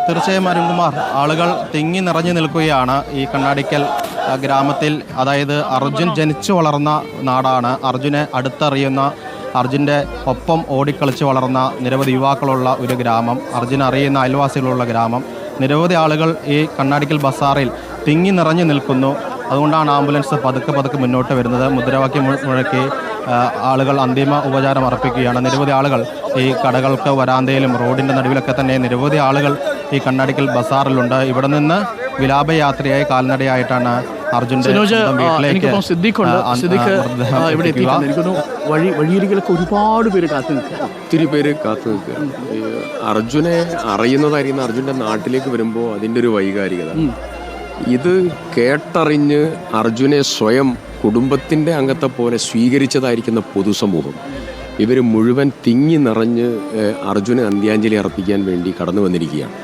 തീർച്ചയായും അരുൺകുമാർ, ആളുകൾ തിങ്ങി നിറഞ്ഞു നിൽക്കുകയാണ് ഈ കണ്ണാടിക്കൽ ഗ്രാമത്തിൽ. അതായത് അർജുൻ ജനിച്ചു വളർന്ന നാടാണ്, അർജുനെ അടുത്തറിയുന്ന, അർജുൻ്റെ ഒപ്പം ഓടിക്കളിച്ച് വളർന്ന നിരവധി യുവാക്കളുള്ള ഒരു ഗ്രാമം, അർജുൻ അറിയുന്ന അയൽവാസികളുള്ള ഗ്രാമം. നിരവധി ആളുകൾ ഈ കണ്ണാടിക്കൽ ബസാറിൽ തിങ്ങി നിറഞ്ഞു നിൽക്കുന്നു. അതുകൊണ്ടാണ് ആംബുലൻസ് പതുക്കെ മുന്നോട്ട് വരുന്നത്. മുദ്രാവാക്യം മുഴക്കി ആളുകൾ അന്തിമ ഉപചാരം അർപ്പിക്കുകയാണ്. നിരവധി ആളുകൾ ഈ കടകൾക്ക് വരാന്തയിലും റോഡിൻ്റെ നടുവിലൊക്കെ തന്നെ നിരവധി ആളുകൾ ഈ കണ്ണാടിക്കൽ ബസാറിലുണ്ട്. ഇവിടെ നിന്ന് വിലാപയാത്രയായി കാൽനടയായിട്ടാണ് അർജുൻ്റെ വീട്ടിലേക്ക് വഴിയരികിലൊക്കെ ഒരുപാട് പേര് കാത്തു നിൽക്കുക, ഒത്തിരി പേര് കാത്തു നിൽക്കുക. അർജുനെ അറിയുന്നതായിരിക്കുന്ന അർജുൻ്റെ നാട്ടിലേക്ക് വരുമ്പോൾ അതിൻ്റെ ഒരു വൈകാരികത, ഇത് കേട്ടറിഞ്ഞ് അർജുനെ സ്വയം കുടുംബത്തിൻ്റെ അംഗത്തെ പോലെ സ്വീകരിച്ചതായിരിക്കുന്ന പൊതുസമൂഹം, ഇവർ മുഴുവൻ തിങ്ങി നിറഞ്ഞ് അർജുന് അന്ത്യാഞ്ജലി അർപ്പിക്കാൻ വേണ്ടി കടന്നു വന്നിരിക്കുകയാണ്.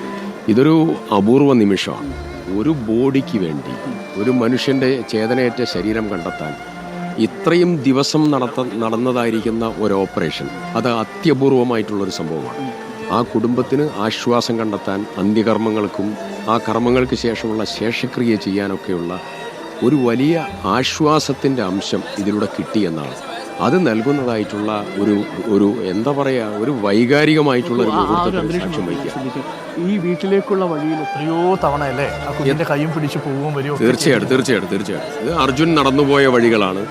ഇതൊരു അപൂർവ നിമിഷമാണ്. ഒരു ബോഡിക്ക് വേണ്ടി, ഒരു മനുഷ്യൻ്റെ ചേതനയേറ്റ ശരീരം കണ്ടെത്താൻ ഇത്രയും ദിവസം നടന്നതായിരിക്കുന്ന ഒരു ഓപ്പറേഷൻ, അത് അത്യപൂർവമായിട്ടുള്ളൊരു സംഭവമാണ്. ആ കുടുംബത്തിന് ആശ്വാസം കണ്ടെത്താൻ, അന്ത്യകർമ്മങ്ങൾക്കും ആ കർമ്മങ്ങൾക്ക് ശേഷമുള്ള ശേഷക്രിയ ചെയ്യാനൊക്കെയുള്ള ഒരു വലിയ ആശ്വാസത്തിൻ്റെ അംശം ഇതിലൂടെ കിട്ടിയെന്നാണ്. അത് നൽകുന്നതായിട്ടുള്ള ഒരു എന്താ പറയുക, ഒരു വൈകാരികമായിട്ടുള്ള ഒരു മുഹൂർത്തത്തിൽ സാക്ഷ്യം വഹിക്കുക. ഈ വീട്ടിലേക്കുള്ള വഴിയിൽ എത്രയോ തവണ അല്ലേ കുഞ്ഞിൻ്റെ കൈയും പിടിച്ച് പോകും വരും. തീർച്ചയായിട്ടും ഇത് അർജുൻ നടന്നുപോയ വഴികളാണ്.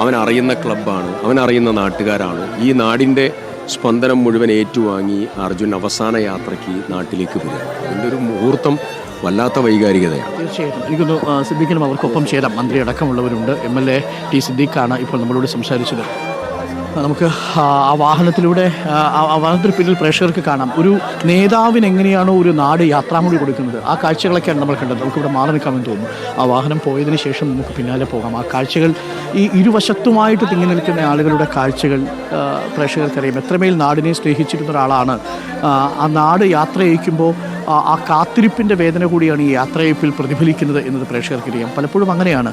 അവൻ അറിയുന്ന ക്ലബ്ബാണ്, അവൻ അറിയുന്ന നാട്ടുകാരാണ്. ഈ നാടിൻ്റെ സ്പന്ദനം മുഴുവൻ ഏറ്റുവാങ്ങി അർജുൻ അവസാന യാത്രയ്ക്ക് നാട്ടിലേക്ക് വരിക. അതിൻ്റെ ഒരു മുഹൂർത്തം വല്ലാത്ത വൈകാരികതയാണ്. തീർച്ചയായിട്ടും എനിക്കൊന്ന് സിദ്ദീഖിനും അവർക്കൊപ്പം ചേരാം. മന്ത്രി അടക്കമുള്ളവരുണ്ട്. MLA ടി സിദ്ദീഖാണ് ഇപ്പോൾ നമ്മളോട് സംസാരിച്ചത്. നമുക്ക് ആ വാഹനത്തിലൂടെ ആ വാഹനത്തിന് പിന്നിൽ പ്രേക്ഷകർക്ക് കാണാം, ഒരു നേതാവിന് എങ്ങനെയാണോ ഒരു നാട് യാത്രാമൊഴി കൊടുക്കുന്നത്, ആ കാഴ്ചകളൊക്കെയാണ് നമ്മൾ കണ്ടത്. നമുക്കിവിടെ മാറി നിൽക്കാമെന്ന് തോന്നുന്നു. ആ വാഹനം പോയതിന് ശേഷം നമുക്ക് പിന്നാലെ പോകാം. ആ കാഴ്ചകൾ, ഈ ഇരുവശത്തുമായിട്ട് തിങ്ങി നിൽക്കുന്ന ആളുകളുടെ കാഴ്ചകൾ പ്രേക്ഷകർക്കറിയാം. എത്രമേൽ നാടിനെ സ്നേഹിച്ചിരുന്ന ഒരാളാണ്. ആ നാട് യാത്രയയക്കുമ്പോൾ ആ കാത്തിരിപ്പിൻ്റെ വേദന കൂടിയാണ് ഈ യാത്രയപ്പിൽ പ്രതിഫലിക്കുന്നത് എന്നത് പ്രേക്ഷകർക്കറിയാം. പലപ്പോഴും അങ്ങനെയാണ്.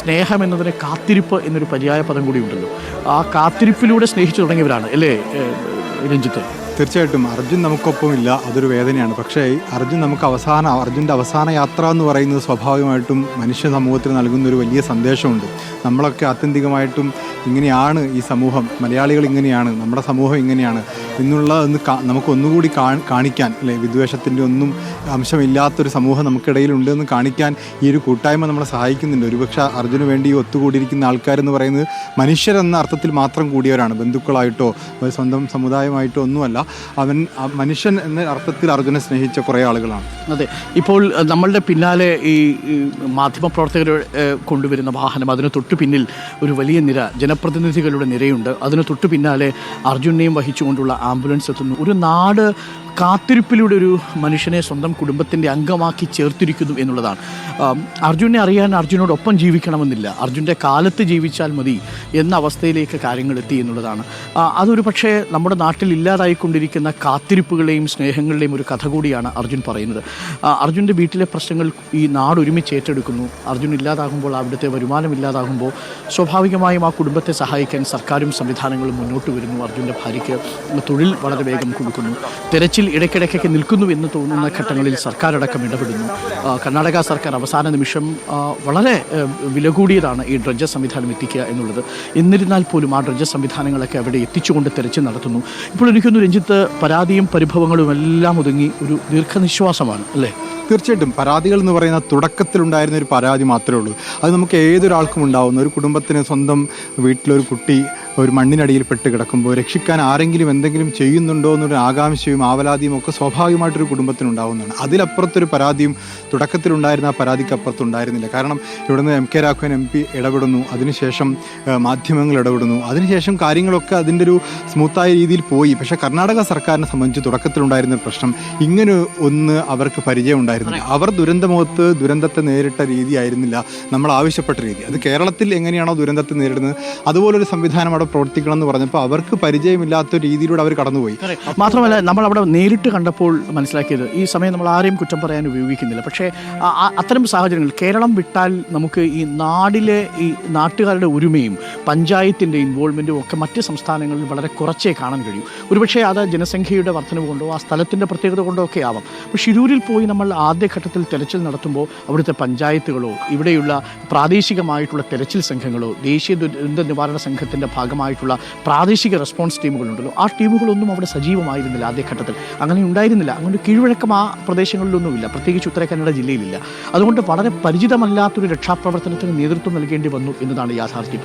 സ്നേഹം എന്നതിന് കാത്തിരിപ്പ് എന്നൊരു പര്യായ പദം കൂടി ഉണ്ടല്ലോ. ആ കാത്തിരിപ്പിലൂടെ സ്നേഹിച്ചു തുടങ്ങിയവരാണ് അല്ലേ രഞ്ജിത്ത്? തീർച്ചയായിട്ടും അർജുൻ നമുക്കൊപ്പം ഇല്ല, അതൊരു വേദനയാണ്. പക്ഷേ അർജുൻ്റെ അവസാന യാത്ര എന്ന് പറയുന്നത് സ്വാഭാവികമായിട്ടും മനുഷ്യ സമൂഹത്തിന് നൽകുന്നൊരു വലിയ സന്ദേശമുണ്ട്. നമ്മളൊക്കെ ആത്യന്തികമായിട്ടും ഇങ്ങനെയാണ് ഈ സമൂഹം, മലയാളികൾ ഇങ്ങനെയാണ്, നമ്മുടെ സമൂഹം ഇങ്ങനെയാണ് എന്നുള്ളതൊന്ന് നമുക്കൊന്നുകൂടി കാണിക്കാൻ, അല്ലെ, വിദ്വേഷത്തിൻ്റെ ഒന്നും അംശമില്ലാത്തൊരു സമൂഹം നമുക്കിടയിലുണ്ട് എന്ന് കാണിക്കാൻ ഈ ഒരു കൂട്ടായ്മ നമ്മളെ സഹായിക്കുന്നുണ്ട്. ഒരുപക്ഷെ അർജുന് വേണ്ടി ഒത്തുകൂടിയിരിക്കുന്ന ആൾക്കാരെന്ന് പറയുന്നത് മനുഷ്യരെന്ന അർത്ഥത്തിൽ മാത്രം കൂടിയവരാണ്. ബന്ധുക്കളായിട്ടോ സ്വന്തം സമുദായമായിട്ടോ ഒന്നുമല്ല. അവൻ മനുഷ്യൻ എന്ന അർത്ഥത്തിൽ അർജുനെ സ്നേഹിച്ച കുറേ ആളുകളാണ്. അതെ, ഇപ്പോൾ നമ്മളുടെ പിന്നാലെ ഈ മാധ്യമപ്രവർത്തകർ കൊണ്ടുവരുന്ന വാഹനം, അതിന് തൊട്ടു പിന്നിൽ ഒരു വലിയ നിര, ജനപ്രതിനിധികളുടെ നിരയുണ്ട്. അതിന് തൊട്ടു പിന്നാലെ അർജുനെയും വഹിച്ചുകൊണ്ടുള്ള ആംബുലൻസ് എത്തുന്നു. ഒരു നാട് കാത്തിരിപ്പിലൂടെ ഒരു മനുഷ്യനെ സ്വന്തം കുടുംബത്തിൻ്റെ അംഗമാക്കി ചേർത്തിരിക്കുന്നു എന്നുള്ളതാണ്. അർജുനെ അറിയാൻ അർജുനോടൊപ്പം ജീവിക്കണമെന്നില്ല, അർജുൻ്റെ കാലത്ത് ജീവിച്ചാൽ മതി എന്ന അവസ്ഥയിലേക്ക് കാര്യങ്ങൾ എത്തി എന്നുള്ളതാണ്. അതൊരു പക്ഷേ നമ്മുടെ നാട്ടിൽ ഇല്ലാതായിക്കൊണ്ടിരിക്കുന്ന കാത്തിരിപ്പുകളെയും സ്നേഹങ്ങളുടെയും ഒരു കഥ കൂടിയാണ് അർജുൻ പറയുന്നത്. അർജുൻ്റെ വീട്ടിലെ പ്രശ്നങ്ങൾ ഈ നാട് ഒരുമിച്ച് ഏറ്റെടുക്കുന്നു. അർജുൻ ഇല്ലാതാകുമ്പോൾ, അവിടുത്തെ വരുമാനം ഇല്ലാതാകുമ്പോൾ സ്വാഭാവികമായും ആ കുടുംബത്തെ സഹായിക്കാൻ സർക്കാരും സംവിധാനങ്ങളും മുന്നോട്ട് വരുന്നു. അർജുൻ്റെ ഭാര്യയ്ക്ക് തൊഴിൽ വളരെ വേഗം കൊടുക്കുന്നു. തെരച്ചിൽ ഇടയ്ക്കിടയ്ക്കൊക്കെ നിൽക്കുന്നു എന്ന് തോന്നുന്ന ഘട്ടങ്ങളിൽ സർക്കാരടക്കം ഇടപെടുന്നു. കർണാടക സർക്കാർ അവസാന നിമിഷം വളരെ വില കൂടിയതാണ് ഈ ഡ്രഡ്ജർ സംവിധാനം എത്തിക്കുക എന്നുള്ളത്. എന്നിരുന്നാൽ പോലും ആ ഡ്രഡ്ജർ സംവിധാനങ്ങളൊക്കെ അവിടെ എത്തിച്ചുകൊണ്ട് തെരച്ചിൽ നടത്തുന്നു. ഇപ്പോൾ എനിക്കൊന്ന് രഞ്ജിത്ത്, പരാതിയും പരിഭവങ്ങളും എല്ലാം ഒതുങ്ങി ഒരു ദീർഘനിശ്വാസമാണ് അല്ലേ? തീർച്ചയായിട്ടും പരാതികൾ എന്ന് പറയുന്ന തുടക്കത്തിലുണ്ടായിരുന്ന ഒരു പരാതി മാത്രമേ ഉള്ളൂ. അത് നമുക്ക് ഏതൊരാൾക്കും ഉണ്ടാവുന്ന, ഒരു കുടുംബത്തിന് സ്വന്തം വീട്ടിലൊരു കുട്ടി ഒരു മണ്ണിനടിയിൽ പെട്ട് കിടക്കുമ്പോൾ രക്ഷിക്കാൻ ആരെങ്കിലും എന്തെങ്കിലും ചെയ്യുന്നുണ്ടോ എന്നൊരു ആകാംക്ഷയും ആവലാതിയും ഒക്കെ സ്വാഭാവികമായിട്ടൊരു കുടുംബത്തിനുണ്ടാവുന്നതാണ്. അതിലപ്പുറത്തൊരു പരാതിയും തുടക്കത്തിലുണ്ടായിരുന്ന ആ പരാതിക്കപ്പുറത്തുണ്ടായിരുന്നില്ല. കാരണം ഇവിടുന്ന് MK രാഘവൻ MP ഇടപെടുന്നു, അതിനുശേഷം മാധ്യമങ്ങൾ ഇടപെടുന്നു, അതിനുശേഷം കാര്യങ്ങളൊക്കെ അതിൻ്റെ ഒരു സ്മൂത്തായ രീതിയിൽ പോയി. പക്ഷേ കർണാടക സർക്കാരിനെ സംബന്ധിച്ച് തുടക്കത്തിലുണ്ടായിരുന്ന പ്രശ്നം ഇങ്ങനെ ഒന്ന് അവർക്ക് പരിചയം ഉണ്ടായിരുന്നില്ല. അവർ ദുരന്തത്തെ നേരിട്ട രീതി ആയിരുന്നില്ല നമ്മൾ ആവശ്യപ്പെട്ട രീതി. അത് കേരളത്തിൽ എങ്ങനെയാണോ ദുരന്തത്തെ നേരിടുന്നത് അതുപോലൊരു സംവിധാനം അവിടെ പ്രവർത്തിക്കണം എന്ന് പറഞ്ഞപ്പോൾ അവർക്ക് പരിചയമില്ലാത്ത രീതിയിലൂടെ അവർ കടന്നുപോയി. മാത്രമല്ല നമ്മൾ അവിടെ നേരിട്ട് കണ്ടപ്പോൾ മനസ്സിലാക്കിയത്, ഈ സമയം നമ്മൾ ആരെയും കുറ്റം പറയാൻ ഉപയോഗിക്കുന്നില്ല, പക്ഷേ അത്തരം സാഹചര്യങ്ങൾ കേരളം വിട്ടാൽ നമുക്ക് ഈ നാടിലെ ഈ നാട്ടുകാരുടെ ഒരുമയും പഞ്ചായത്തിൻ്റെ ഇൻവോൾവ്മെൻറ്റും ഒക്കെ മറ്റ് സംസ്ഥാനങ്ങളിൽ വളരെ കുറച്ചേ കാണാൻ കഴിയും. ഒരുപക്ഷേ അത് ജനസംഖ്യയുടെ വർധനവ് കൊണ്ടോ ആ സ്ഥലത്തിൻ്റെ പ്രത്യേകത കൊണ്ടോ ഒക്കെ ആവാം. അപ്പോൾ ഷിരൂരിൽ പോയി നമ്മൾ ആദ്യഘട്ടത്തിൽ തെരച്ചിൽ നടത്തുമ്പോൾ അവിടുത്തെ പഞ്ചായത്തുകളോ ഇവിടെയുള്ള പ്രാദേശികമായിട്ടുള്ള തെരച്ചിൽ സംഘങ്ങളോ ദേശീയ ദുരന്ത നിവാരണ സംഘത്തിൻ്റെ ഭാഗമായിട്ടുള്ള പ്രാദേശിക റെസ്പോൺസ് ടീമുകളുണ്ടല്ലോ, ആ ടീമുകളൊന്നും അവിടെ സജീവമായിരുന്നില്ല ആദ്യഘട്ടത്തിൽ. അങ്ങനെ ഉണ്ടായിരുന്നില്ല. അങ്ങനെ കീഴ്വഴക്കം ആ പ്രദേശങ്ങളിലൊന്നുമില്ല, പ്രത്യേകിച്ച് ഉത്തര കന്നഡ ജില്ലയിലില്ല. അതുകൊണ്ട് വളരെ പരിചിതമല്ലാത്തൊരു രക്ഷാപ്രവർത്തനത്തിന് നേതൃത്വം നൽകേണ്ടി വന്നു എന്നതാണ് യാഥാർത്ഥ്യം.